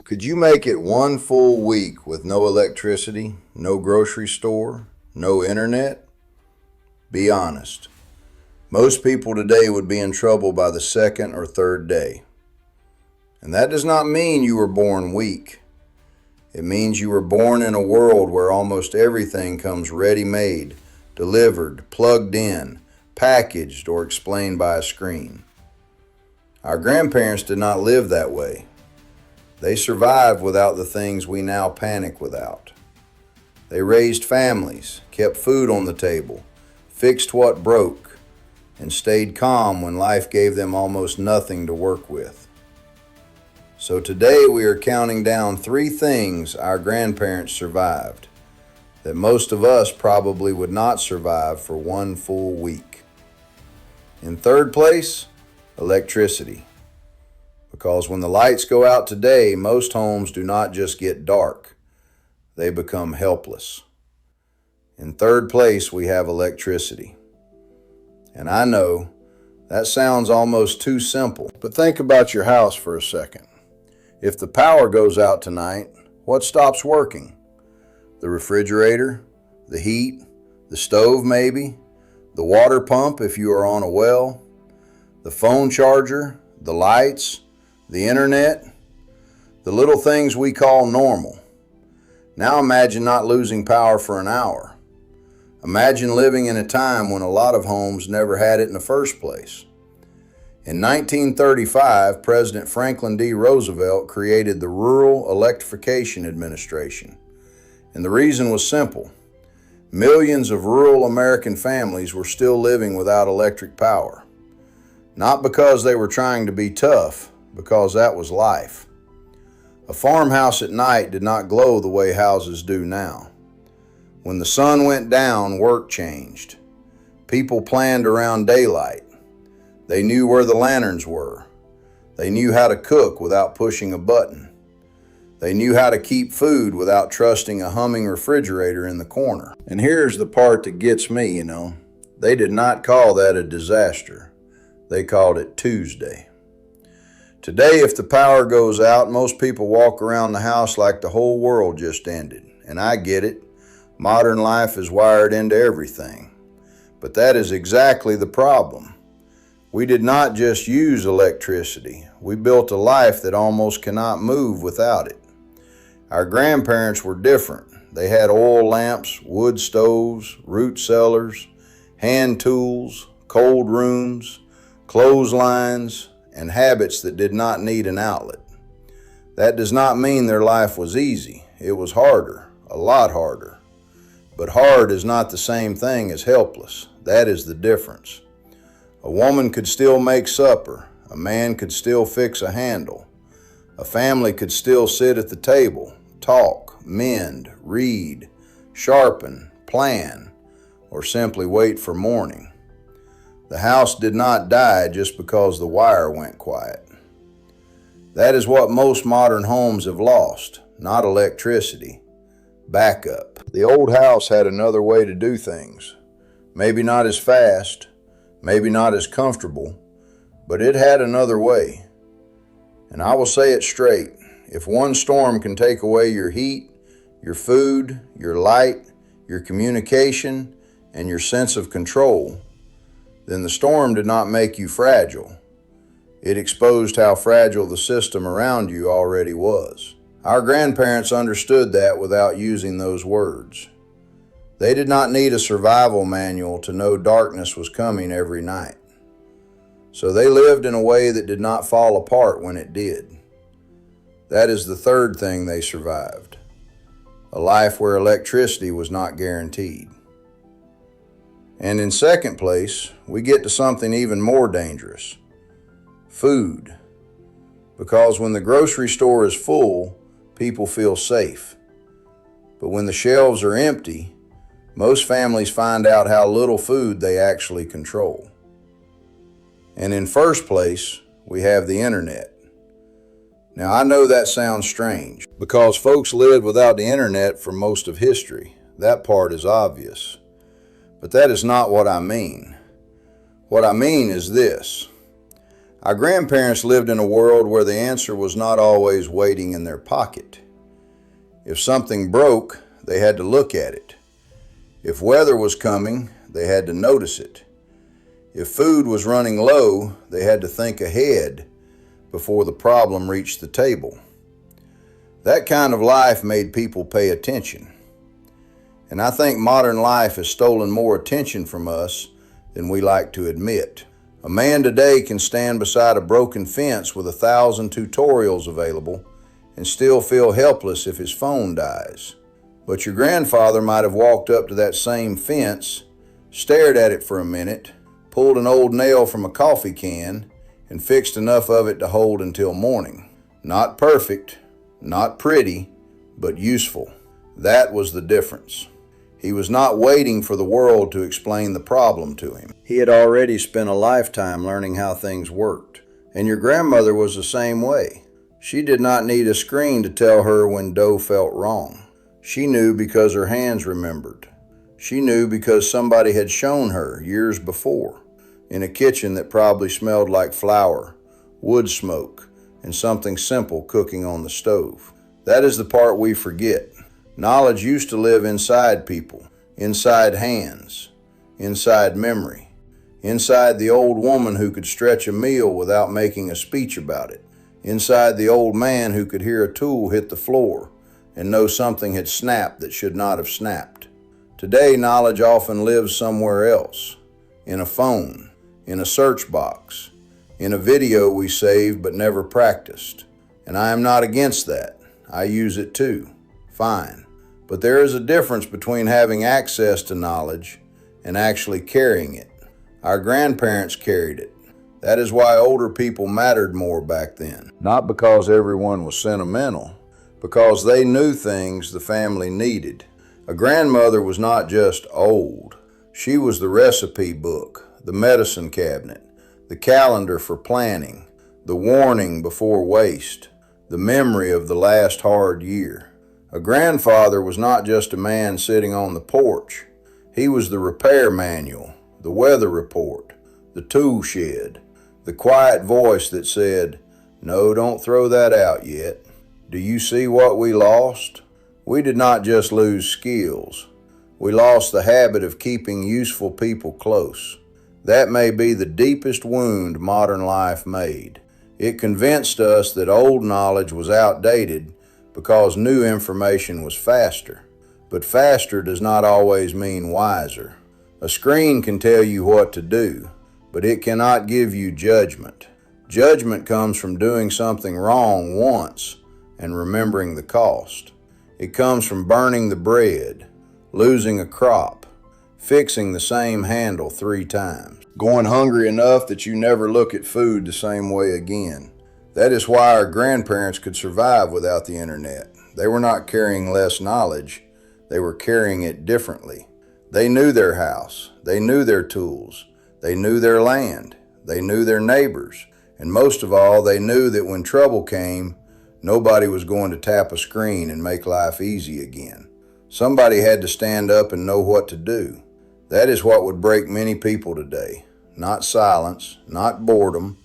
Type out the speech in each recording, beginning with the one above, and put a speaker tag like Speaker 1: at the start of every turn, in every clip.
Speaker 1: Could you make it one full week with no electricity, no grocery store, no internet? Be honest. Most people today would be in trouble by the second or third day. And that does not mean you were born weak. It means you were born in a world where almost everything comes ready-made, delivered, plugged in, packaged, or explained by a screen. Our grandparents did not live that way. They survived without the things we now panic without. They raised families, kept food on the table, fixed what broke, and stayed calm when life gave them almost nothing to work with. So today we are counting down 3 things our grandparents survived that most of us probably would not survive for one full week. In third place, electricity. Because when the lights go out today, most homes do not just get dark, they become helpless. In third place, we have electricity. And I know that sounds almost too simple, but think about your house for a second. If the power goes out tonight, what stops working? The refrigerator, the heat, the stove maybe, the water pump if you are on a well, the phone charger, the lights, the internet, the little things we call normal. Now imagine not losing power for an hour. Imagine living in a time when a lot of homes never had it in the first place. In 1935, President Franklin D. Roosevelt created the Rural Electrification Administration. And the reason was simple. Millions of rural American families were still living without electric power. Not because they were trying to be tough, because that was life. A farmhouse at night did not glow the way houses do now. When the sun went down, work changed. People planned around daylight. They knew where the lanterns were. They knew how to cook without pushing a button. They knew how to keep food without trusting a humming refrigerator in the corner. And here's the part that gets me, They did not call that a disaster. They called it Tuesday. Today, if the power goes out, most people walk around the house like the whole world just ended. And I get it. Modern life is wired into everything. But that is exactly the problem. We did not just use electricity. We built a life that almost cannot move without it. Our grandparents were different. They had oil lamps, wood stoves, root cellars, hand tools, cold rooms, clotheslines, and habits that did not need an outlet. That does not mean their life was easy. It was harder, a lot harder. But hard is not the same thing as helpless. That is the difference. A woman could still make supper. A man could still fix a handle. A family could still sit at the table, talk, mend, read, sharpen, plan, or simply wait for morning. The house did not die just because the wire went quiet. That is what most modern homes have lost, not electricity. Backup. The old house had another way to do things. Maybe not as fast, maybe not as comfortable, but it had another way. And I will say it straight. If one storm can take away your heat, your food, your light, your communication, and your sense of control, then the storm did not make you fragile. It exposed how fragile the system around you already was. Our grandparents understood that without using those words. They did not need a survival manual to know darkness was coming every night. So they lived in a way that did not fall apart when it did. That is the third thing they survived. A life where electricity was not guaranteed. And in second place, we get to something even more dangerous. Food. Because when the grocery store is full, people feel safe. But when the shelves are empty, most families find out how little food they actually control. And in first place, we have the internet. Now I know that sounds strange, because folks lived without the internet for most of history. That part is obvious. But that is not what I mean. What I mean is this. Our grandparents lived in a world where the answer was not always waiting in their pocket. If something broke, they had to look at it. If weather was coming, they had to notice it. If food was running low, they had to think ahead before the problem reached the table. That kind of life made people pay attention. And I think modern life has stolen more attention from us than we like to admit. A man today can stand beside a broken fence with 1,000 tutorials available and still feel helpless if his phone dies. But your grandfather might have walked up to that same fence, stared at it for a minute, pulled an old nail from a coffee can, and fixed enough of it to hold until morning. Not perfect, not pretty, but useful. That was the difference. He was not waiting for the world to explain the problem to him. He had already spent a lifetime learning how things worked. And your grandmother was the same way. She did not need a screen to tell her when dough felt wrong. She knew because her hands remembered. She knew because somebody had shown her years before, in a kitchen that probably smelled like flour, wood smoke, and something simple cooking on the stove. That is the part we forget. Knowledge used to live inside people, inside hands, inside memory, inside the old woman who could stretch a meal without making a speech about it, inside the old man who could hear a tool hit the floor and know something had snapped that should not have snapped. Today, knowledge often lives somewhere else, in a phone, in a search box, in a video we saved but never practiced. And I am not against that. I use it too. Fine. But there is a difference between having access to knowledge and actually carrying it. Our grandparents carried it. That is why older people mattered more back then. Not because everyone was sentimental, because they knew things the family needed. A grandmother was not just old. She was the recipe book, the medicine cabinet, the calendar for planning, the warning before waste, the memory of the last hard year. A grandfather was not just a man sitting on the porch. He was the repair manual, the weather report, the tool shed, the quiet voice that said, "No, don't throw that out yet. Do you see what we lost?" We did not just lose skills. We lost the habit of keeping useful people close. That may be the deepest wound modern life made. It convinced us that old knowledge was outdated because new information was faster. But faster does not always mean wiser. A screen can tell you what to do, but it cannot give you judgment. Judgment comes from doing something wrong once and remembering the cost. It comes from burning the bread, losing a crop, fixing the same handle 3 times, going hungry enough that you never look at food the same way again. That is why our grandparents could survive without the internet. They were not carrying less knowledge, they were carrying it differently. They knew their house, they knew their tools, they knew their land, they knew their neighbors, and most of all, they knew that when trouble came, nobody was going to tap a screen and make life easy again. Somebody had to stand up and know what to do. That is what would break many people today. Not silence, not boredom,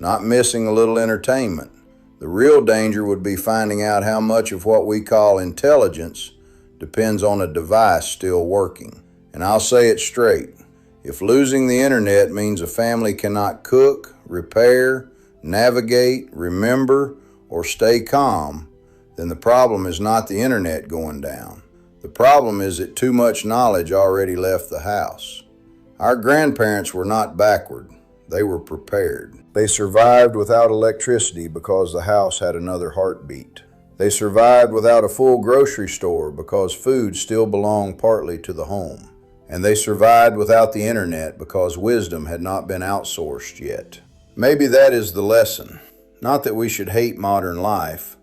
Speaker 1: not missing a little entertainment. The real danger would be finding out how much of what we call intelligence depends on a device still working. And I'll say it straight. If losing the internet means a family cannot cook, repair, navigate, remember, or stay calm, then the problem is not the internet going down. The problem is that too much knowledge already left the house. Our grandparents were not backward. They were prepared. They survived without electricity because the house had another heartbeat. They survived without a full grocery store because food still belonged partly to the home. And they survived without the internet because wisdom had not been outsourced yet. Maybe that is the lesson. Not that we should hate modern life,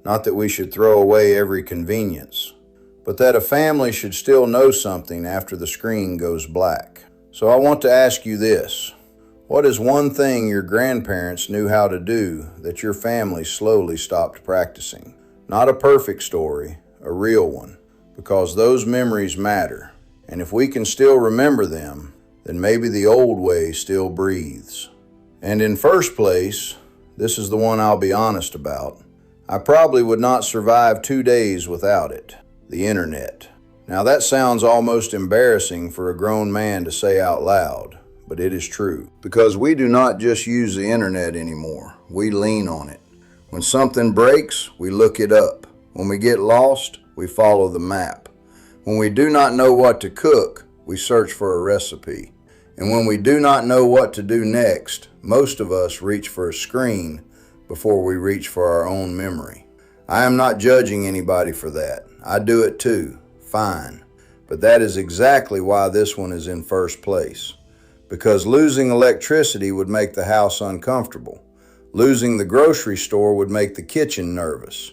Speaker 1: not that we should throw away every convenience, but that a family should still know something after the screen goes black. So I want to ask you this. What is one thing your grandparents knew how to do that your family slowly stopped practicing? Not a perfect story, a real one, because those memories matter. And if we can still remember them, then maybe the old way still breathes. And in first place, this is the one I'll be honest about, I probably would not survive 2 days without it. The internet. Now that sounds almost embarrassing for a grown man to say out loud, but it is true. Because we do not just use the internet anymore, we lean on it. When something breaks, we look it up. When we get lost, we follow the map. When we do not know what to cook, we search for a recipe. And when we do not know what to do next, most of us reach for a screen before we reach for our own memory. I am not judging anybody for that. I do it too. Fine. But that is exactly why this one is in first place. Because losing electricity would make the house uncomfortable. Losing the grocery store would make the kitchen nervous.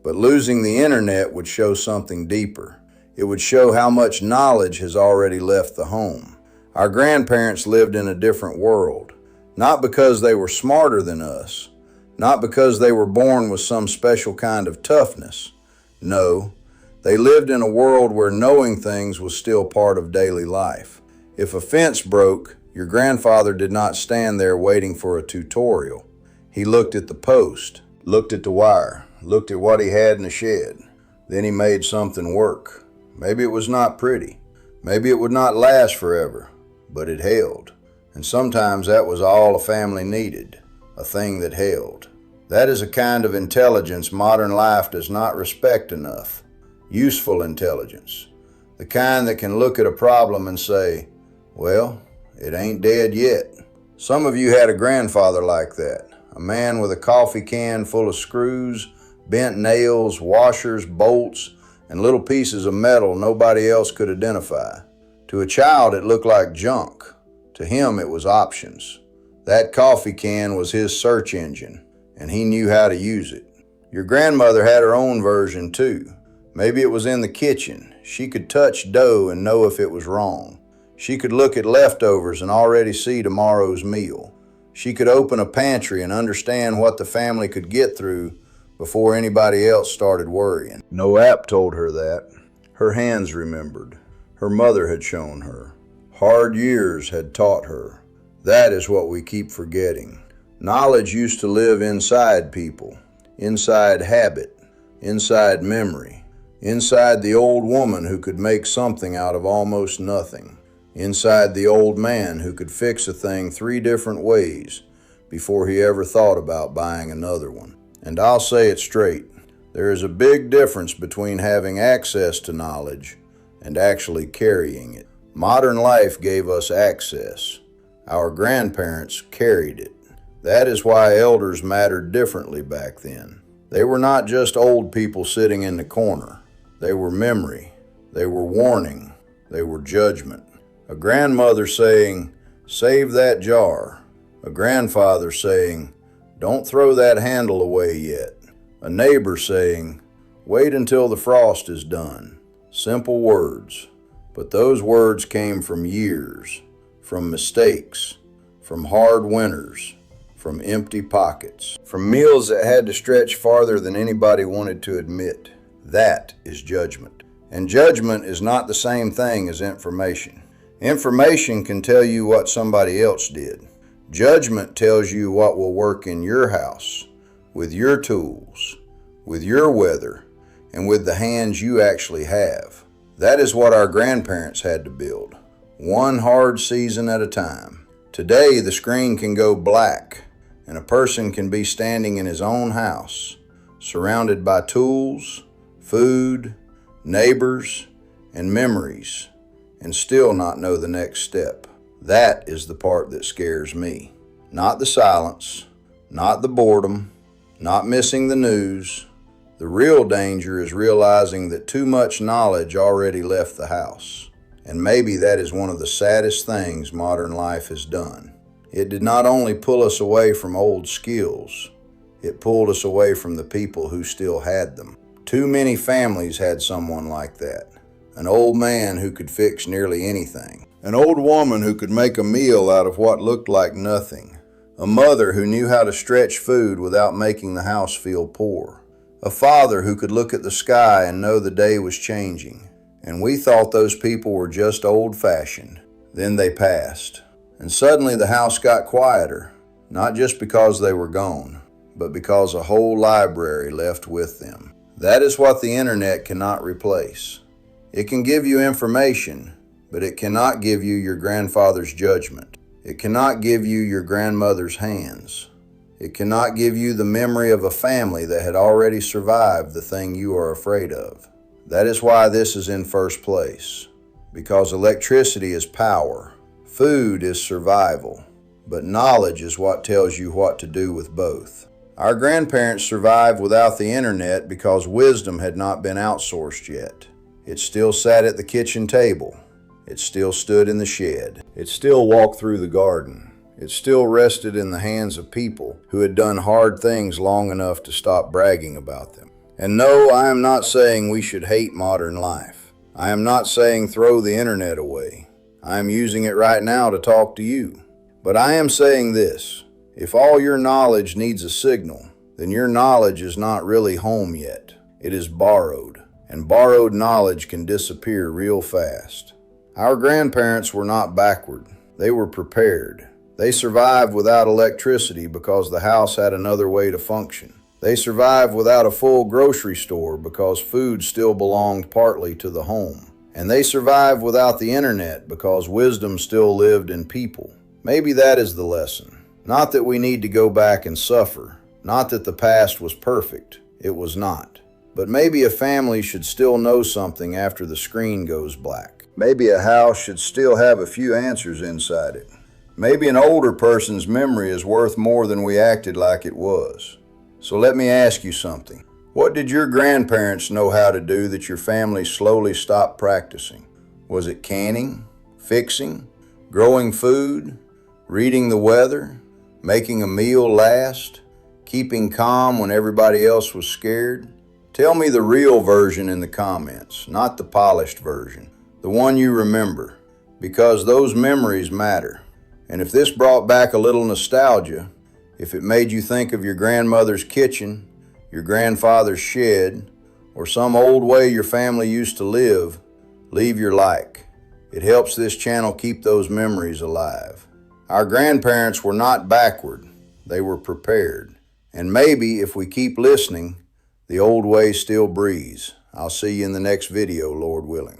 Speaker 1: But losing the internet would show something deeper. It would show how much knowledge has already left the home. Our grandparents lived in a different world. Not because they were smarter than us. Not because they were born with some special kind of toughness. No, they lived in a world where knowing things was still part of daily life. If a fence broke, your grandfather did not stand there waiting for a tutorial. He looked at the post, looked at the wire, looked at what he had in the shed. Then he made something work. Maybe it was not pretty. Maybe it would not last forever, but it held. And sometimes that was all a family needed, a thing that held. That is a kind of intelligence modern life does not respect enough. Useful intelligence. The kind that can look at a problem and say, well, it ain't dead yet. Some of you had a grandfather like that. A man with a coffee can full of screws, bent nails, washers, bolts, and little pieces of metal nobody else could identify. To a child, it looked like junk. To him, it was options. That coffee can was his search engine, and he knew how to use it. Your grandmother had her own version too. Maybe it was in the kitchen. She could touch dough and know if it was wrong. She could look at leftovers and already see tomorrow's meal. She could open a pantry and understand what the family could get through before anybody else started worrying. No app told her that. Her hands remembered. Her mother had shown her. Hard years had taught her. That is what we keep forgetting. Knowledge used to live inside people, inside habit, inside memory, inside the old woman who could make something out of almost nothing, inside the old man who could fix a thing 3 different ways before he ever thought about buying another one. And I'll say it straight, there is a big difference between having access to knowledge and actually carrying it. Modern life gave us access. Our grandparents carried it. That is why elders mattered differently back then. They were not just old people sitting in the corner. They were memory. They were warning. They were judgment. A grandmother saying, "Save that jar." A grandfather saying, "Don't throw that handle away yet." A neighbor saying, "Wait until the frost is done." Simple words. But those words came from years, from mistakes, from hard winters, from empty pockets, from meals that had to stretch farther than anybody wanted to admit. That is judgment. And judgment is not the same thing as information. Information can tell you what somebody else did. Judgment tells you what will work in your house, with your tools, with your weather, and with the hands you actually have. That is what our grandparents had to build, one hard season at a time. Today, the screen can go black, and a person can be standing in his own house, surrounded by tools, food, neighbors, and memories, and still not know the next step. That is the part that scares me. Not the silence, not the boredom, not missing the news. The real danger is realizing that too much knowledge already left the house. And maybe that is one of the saddest things modern life has done. It did not only pull us away from old skills, it pulled us away from the people who still had them. Too many families had someone like that. An old man who could fix nearly anything. An old woman who could make a meal out of what looked like nothing. A mother who knew how to stretch food without making the house feel poor. A father who could look at the sky and know the day was changing. And we thought those people were just old-fashioned. Then they passed. And suddenly the house got quieter. not just because they were gone, but because a whole library left with them. That is what the internet cannot replace. It can give you information, but it cannot give you your grandfather's judgment. It cannot give you your grandmother's hands. It cannot give you the memory of a family that had already survived the thing you are afraid of. That is why this is in first place. Because electricity is power, food is survival, but knowledge is what tells you what to do with both. Our grandparents survived without the internet because wisdom had not been outsourced yet. It still sat at the kitchen table. It still stood in the shed. It still walked through the garden. It still rested in the hands of people who had done hard things long enough to stop bragging about them. And no, I am not saying we should hate modern life. I am not saying throw the internet away. I am using it right now to talk to you. But I am saying this: if all your knowledge needs a signal, then your knowledge is not really home yet. It is borrowed, and borrowed knowledge can disappear real fast. Our grandparents were not backward. They were prepared. They survived without electricity because the house had another way to function. They survived without a full grocery store because food still belonged partly to the home. And they survived without the internet because wisdom still lived in people. Maybe that is the lesson. Not that we need to go back and suffer. Not that the past was perfect. It was not. But maybe a family should still know something after the screen goes black. Maybe a house should still have a few answers inside it. Maybe an older person's memory is worth more than we acted like it was. So let me ask you something. What did your grandparents know how to do that your family slowly stopped practicing? Was it canning, fixing, growing food, reading the weather, making a meal last, keeping calm when everybody else was scared? Tell me the real version in the comments, not the polished version, the one you remember, because those memories matter. And if this brought back a little nostalgia, if it made you think of your grandmother's kitchen, your grandfather's shed, or some old way your family used to live, leave your like. It helps this channel keep those memories alive. Our grandparents were not backward, they were prepared. And maybe if we keep listening, the old way still breathes. I'll see you in the next video, Lord willing.